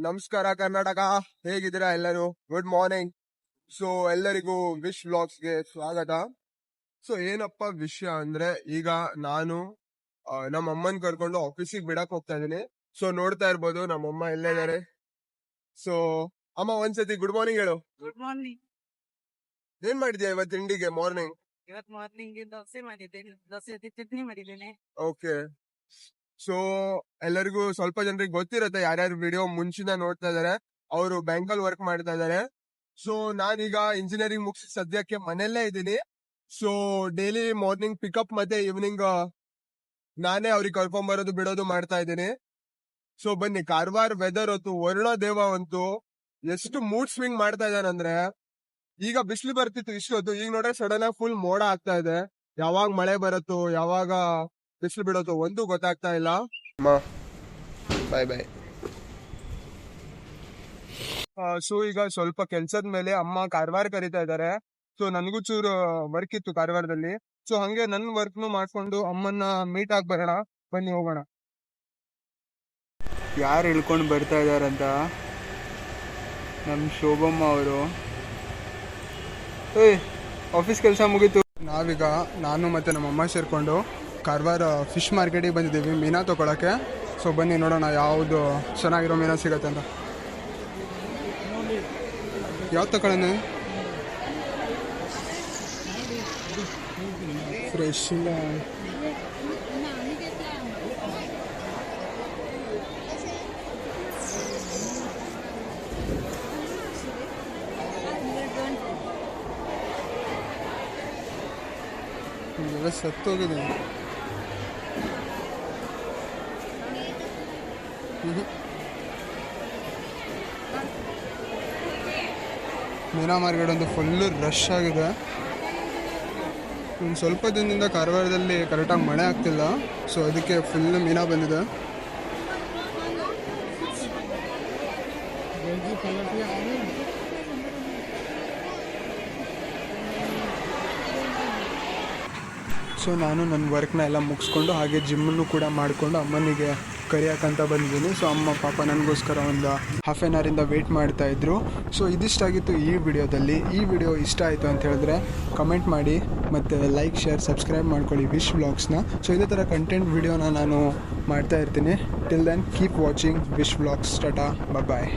ನಮಸ್ಕಾರ ಕರ್ನಾಟಕ, ಹೇಗಿದ್ದೀರಾ ಎಲ್ಲರೂ? Good morning. ಸೊ ಎಲ್ಲರಿಗೂ ವಿಶ್ ವ್ಲಾಗ್ಸ್ಗೆ ಸ್ವಾಗತ. ಸೊ ಏನಪ್ಪ ವಿಷಯ ಅಂದ್ರೆ, ಈಗ ನಾನು ನಮ್ಮ ಅಮ್ಮನ್ ಕರ್ಕೊಂಡು ಆಫೀಸಿಗೆ ಬಿಡಕ್ ಹೋಗ್ತಾ ಇದೀನಿ. ಸೊ ನೋಡ್ತಾ ಇರ್ಬೋದು ನಮ್ಮಮ್ಮ ಎಲ್ಲೇ ಇದಾರೆ. ಸೊ ಅಮ್ಮ ಒಂದ್ಸತಿ ಗುಡ್ ಮಾರ್ನಿಂಗ್ ಹೇಳು. Good morning. ಏನ್ ಮಾಡಿದ್ಯಾ ಇವತ್ತು ತಿಂಡಿಗೆ ಮಾರ್ನಿಂಗ್? ಇವತ್ ಮಾರ್ನಿಂಗ್ ದೋಸೆ ಮಾಡಿದ್ದೇನೆ, ದೋಸೆ ಜೊತೆ ಚಟ್ನಿ ಮಾಡಿದ್ದೇನೆ. ಓಕೆ. ಸೊ ಎಲ್ಲರಿಗೂ ಸ್ವಲ್ಪ ಜನರಿಗೆ ಗೊತ್ತಿರುತ್ತೆ, ಯಾರ್ಯಾರು ವಿಡಿಯೋ ಮುಂಚಿನ ನೋಡ್ತಾ ಇದಾರೆ ಅವರು ಬ್ಯಾಂಕಲ್ಲಿ ವರ್ಕ್ ಮಾಡ್ತಾ ಇದಾರೆ. ಸೊ ನಾನೀಗ ಇಂಜಿನಿಯರಿಂಗ್ ಮುಗಿಸಿ ಸದ್ಯಕ್ಕೆ ಮನೆಯಲ್ಲೇ ಇದ್ದೀನಿ. ಸೊ ಡೈಲಿ ಮಾರ್ನಿಂಗ್ ಪಿಕಪ್ ಮತ್ತೆ ಈವ್ನಿಂಗ್ ನಾನೇ ಅವ್ರಿಗೆ ಕರ್ಕೊಂಡ್ ಬರೋದು ಬಿಡೋದು ಮಾಡ್ತಾ ಇದ್ದೀನಿ. ಸೊ ಬನ್ನಿ, ಕಾರವಾರ ವೆದರ್ ಹೊತ್ತು ವರುಣ ದೇವ ಅಂತೂ ಎಷ್ಟು ಮೂಡ್ ಸ್ವಿಂಗ್ ಮಾಡ್ತಾ ಇದ್ದಾನಂದ್ರೆ, ಈಗ ಬಿಸಿಲು ಬರ್ತಿತ್ತು ಇಷ್ಟೊತ್ತು, ಈಗ ನೋಡ್ರೆ ಸಡನ್ ಆಗಿ ಫುಲ್ ಮೋಡ ಆಗ್ತಾ ಇದೆ. ಯಾವಾಗ ಮಳೆ ಬರುತ್ತೋ ಯಾವಾಗ ಬಿಸಿಲು ಬಿಡೋದು ಒಂದು ಗೊತ್ತಾಗ್ತಾ ಇಲ್ಲ. ಬಾಯ್ ಬಾಯ್. ಸೊ ಈಗ ಸ್ವಲ್ಪ ಕೆಲ್ಸದ ಮೇಲೆ ಅಮ್ಮ ಕಾರವಾರ ಕರೀತಾ ಇದ್ದಾರೆ. ಸೊ ನನ್ಗೂ ಚೂರು ವರ್ಕ್ ಇತ್ತು ಕಾರವಾರದಲ್ಲಿ. ಸೊ ಹಂಗೆ ನನ್ ವರ್ಕ್ನು ಮಾಡ್ಕೊಂಡು ಅಮ್ಮನ್ನ ಮೀಟ್ ಆಗಿ ಬರೋಣ. ಬನ್ನಿ ಹೋಗೋಣ. ಯಾರು ಇಳ್ಕೊಂಡು ಬರ್ತಾ ಇದಾರಂತ? ನಮ್ಮ ಶೋಭಮ್ಮ ಅವರು. ಆಫೀಸ್ ಕೆಲಸ ಮುಗೀತು. ನಾವೀಗ ನಾನು ಮತ್ತೆ ನಮ್ಮಮ್ಮ ಸೇರ್ಕೊಂಡು ಕಾರವಾರ ಫಿಶ್ ಮಾರ್ಕೆಟಿಗೆ ಬಂದಿದ್ದೀವಿ ಮೀನಾ ತಗೊಳಕ್ಕೆ. ಸೊ ಬನ್ನಿ ನೋಡೋಣ ಯಾವುದು ಚೆನ್ನಾಗಿರೋ ಮೀನಾ ಸಿಗತ್ತೆ ಅಂತ. ಯಾವ್ದು ತಗೊಳ್ಳೋಣ? ಫ್ರೆಶ್ ಇಲ್ಲ. ಸತ್ತೋಗಿದೆ. ಮೀನಾ ಮಾರ್ಕೆಟ್ ಒಂದು ಫುಲ್ಲು ರಶ್ ಆಗಿದೆ. ಒಂದು ಸ್ವಲ್ಪ ದಿನದಿಂದ ಕಾರವಾರದಲ್ಲಿ ಕರೆಕ್ಟಾಗಿ ಮಳೆ ಆಗ್ತಿಲ್ಲ. ಸೊ ಅದಕ್ಕೆ ಫುಲ್ಲು ಮೀನಾ ಬಂದಿದೆ. ಸೊ ನಾನು ನನ್ನ ವರ್ಕ್ನ ಎಲ್ಲ ಮುಗಿಸ್ಕೊಂಡು ಹಾಗೆ ಜಿಮ್ಮನ್ನು ಕೂಡ ಮಾಡಿಕೊಂಡು ಅಮ್ಮನಿಗೆ ಕರಿಯಾಕಂತ ಬಂದಿದ್ದೀನಿ. ಸೊ ಅಮ್ಮ ಪಾಪ ನನಗೋಸ್ಕರ ಒಂದು ಹಾಫ್ ಆನ್ ಅವರಿಂದ ವೆಯ್ಟ್ ಮಾಡ್ತಾಯಿದ್ರು. ಸೊ ಇದಿಷ್ಟಾಗಿತ್ತು ಈ ವಿಡಿಯೋದಲ್ಲಿ. ಈ ವಿಡಿಯೋ ಇಷ್ಟ ಆಯಿತು ಅಂತ ಹೇಳಿದ್ರೆ ಕಮೆಂಟ್ ಮಾಡಿ ಮತ್ತು ಲೈಕ್, ಶೇರ್, ಸಬ್ಸ್ಕ್ರೈಬ್ ಮಾಡ್ಕೊಳ್ಳಿ ವಿಶ್ ವ್ಲಾಗ್ಸ್ನ. ಸೊ ಇದೇ ಥರ ಕಂಟೆಂಟ್ ವಿಡಿಯೋನ ನಾನು ಮಾಡ್ತಾ ಇರ್ತೀನಿ. Till then keep watching Wish vlogs. Tata, ಬಾಯ್.